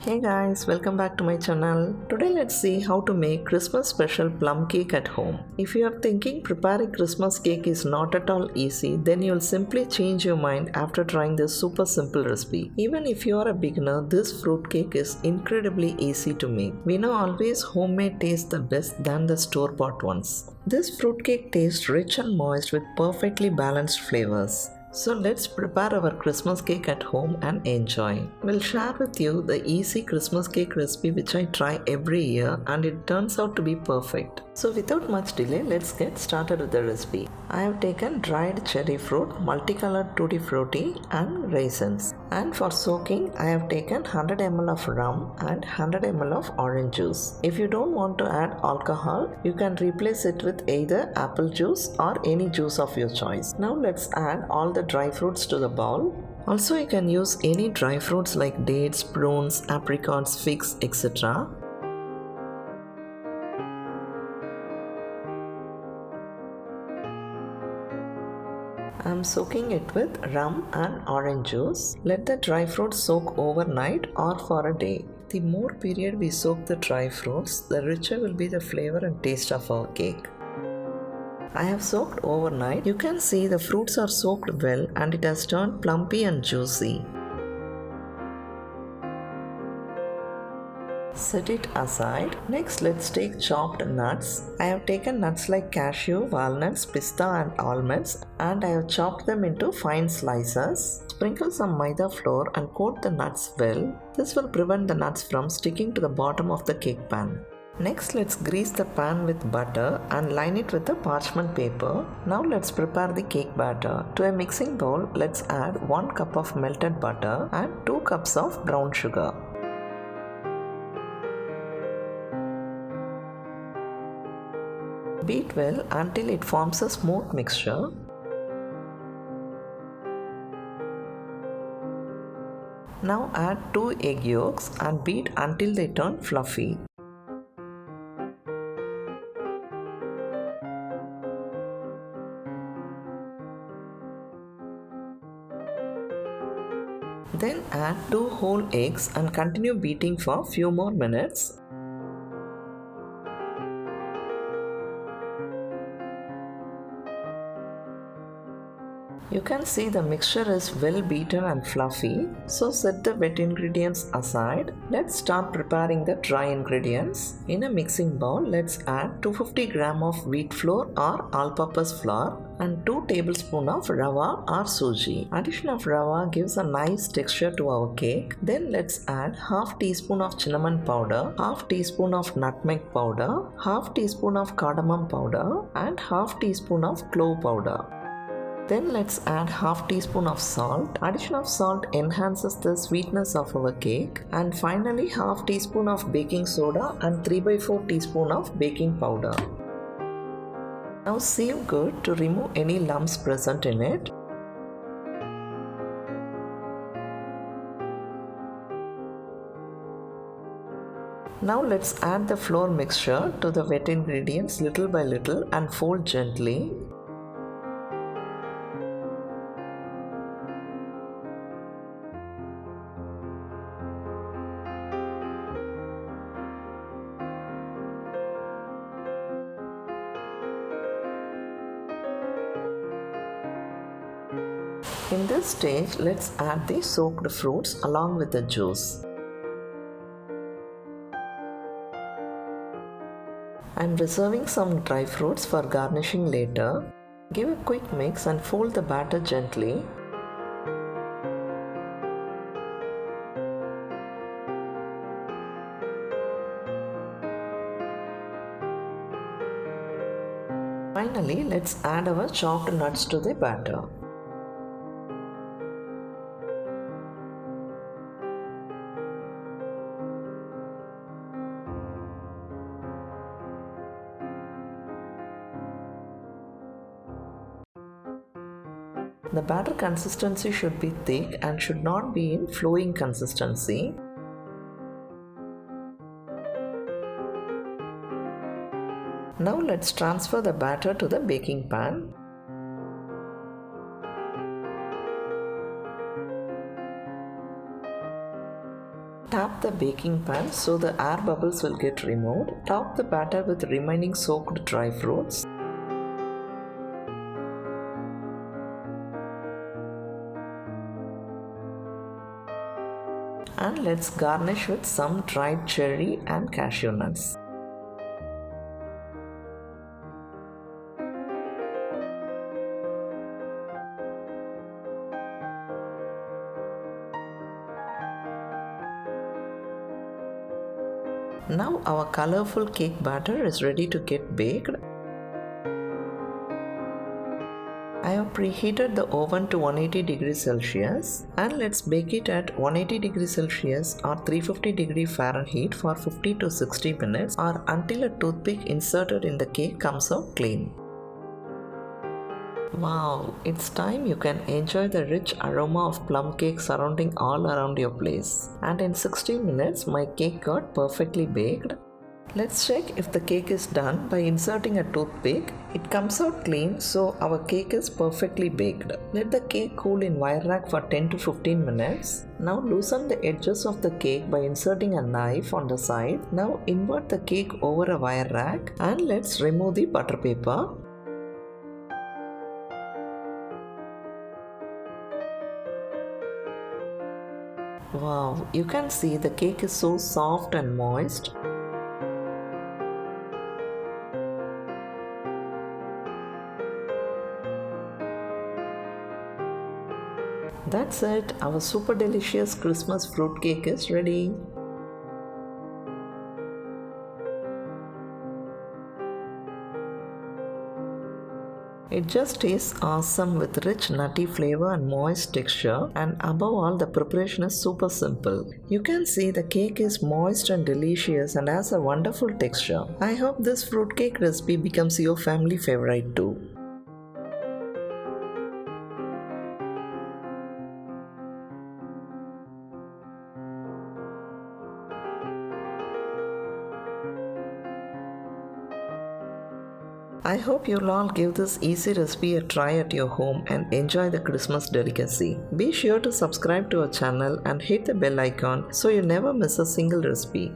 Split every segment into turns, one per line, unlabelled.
Hey guys, welcome back to my channel. Today let's see how to make Christmas special plum cake at home. If you are thinking preparing Christmas cake is not at all easy, then you'll simply change your mind after trying this super simple recipe. Even if you are a beginner, this fruit cake is incredibly easy to make. We know always homemade tastes the best than the store-bought ones. This fruit cake tastes rich and moist with perfectly balanced flavors. So let's prepare our Christmas cake at home and enjoy. We'll share with you the easy Christmas cake recipe which I try every year and it turns out to be perfect. So without much delay, let's get started with the recipe. I have taken dried cherry fruit, multicolored tutti frutti and raisins. And for soaking, I have taken 100 ml of rum and 100 ml of orange juice. If you don't want to add alcohol, you can replace it with either apple juice or any juice of your choice. Now let's add all the dry fruits to the bowl. Also, you can use any dry fruits like dates, prunes, apricots, figs, etc. I'm soaking it with rum and orange juice. Let the dry fruits soak overnight or for a day. The more period we soak the dry fruits, the richer will be the flavor and taste of our cake. I have soaked overnight. You can see the fruits are soaked well and it has turned plumpy and juicy. Set it aside. Next, let's take chopped nuts. I have taken nuts like cashew, walnuts, pista and almonds and I have chopped them into fine slices. Sprinkle some maida flour and coat the nuts well. This will prevent the nuts from sticking to the bottom of the cake pan. Next, let's grease the pan with butter and line it with a parchment paper. Now let's prepare the cake batter. To a mixing bowl, let's add 1 cup of melted butter and 2 cups of brown sugar. Beat well until it forms a smooth mixture. Now add 2 egg yolks and beat until they turn fluffy. Then add 2 whole eggs and continue beating for few more minutes. You can see the mixture is well beaten and fluffy, so set the wet ingredients aside. Let's start preparing the dry ingredients. In a mixing bowl, let's add 250 g of wheat flour or all-purpose flour and 2 tablespoons of rava or suji. Addition of rava gives a nice texture to our cake. Then let's add half teaspoon of cinnamon powder, half teaspoon of nutmeg powder, half teaspoon of cardamom powder and half teaspoon of clove powder. Then let's add half teaspoon of salt. Addition of salt enhances the sweetness of our cake. And finally half teaspoon of baking soda and 3/4 teaspoon of baking powder. Now sieve good to remove any lumps present in it. Now let's add the flour mixture to the wet ingredients little by little and fold gently. In this stage, let's add the soaked fruits along with the juice. I am reserving some dry fruits for garnishing later. Give a quick mix and fold the batter gently. Finally, let's add our chopped nuts to the batter. The batter consistency should be thick and should not be in flowing consistency. Now let's transfer the batter to the baking pan. Tap the baking pan so the air bubbles will get removed. Top the batter with remaining soaked dry fruits. And let's garnish with some dried cherry and cashew nuts. Now our colorful cake batter is ready to get baked. I have preheated the oven to 180 degrees Celsius and let's bake it at 180 degrees Celsius or 350 degrees Fahrenheit for 50 to 60 minutes or until a toothpick inserted in the cake comes out clean. Wow, it's time you can enjoy the rich aroma of plum cake surrounding all around your place. And in 60 minutes my cake got perfectly baked. Let's check if the cake is done by inserting a toothpick. It comes out clean, so our cake is perfectly baked. Let the cake cool in wire rack for 10 to 15 minutes. Now loosen the edges of the cake by inserting a knife on the side. Now invert the cake over a wire rack and let's remove the butter paper. Wow, you can see the cake is so soft and moist. That's it, our super delicious Christmas fruit cake is ready. It just tastes awesome with rich nutty flavor and moist texture, and above all the preparation is super simple. You can see the cake is moist and delicious and has a wonderful texture. I hope this fruitcake recipe becomes your family favorite too. I hope you'll all give this easy recipe a try at your home and enjoy the Christmas delicacy. Be sure to subscribe to our channel and hit the bell icon so you never miss a single recipe.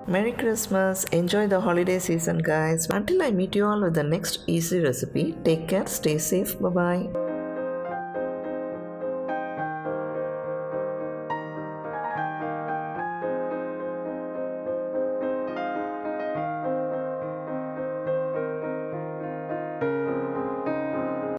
Merry Christmas! Enjoy the holiday season, guys. Until I meet you all with the next easy recipe, take care, stay safe, bye bye.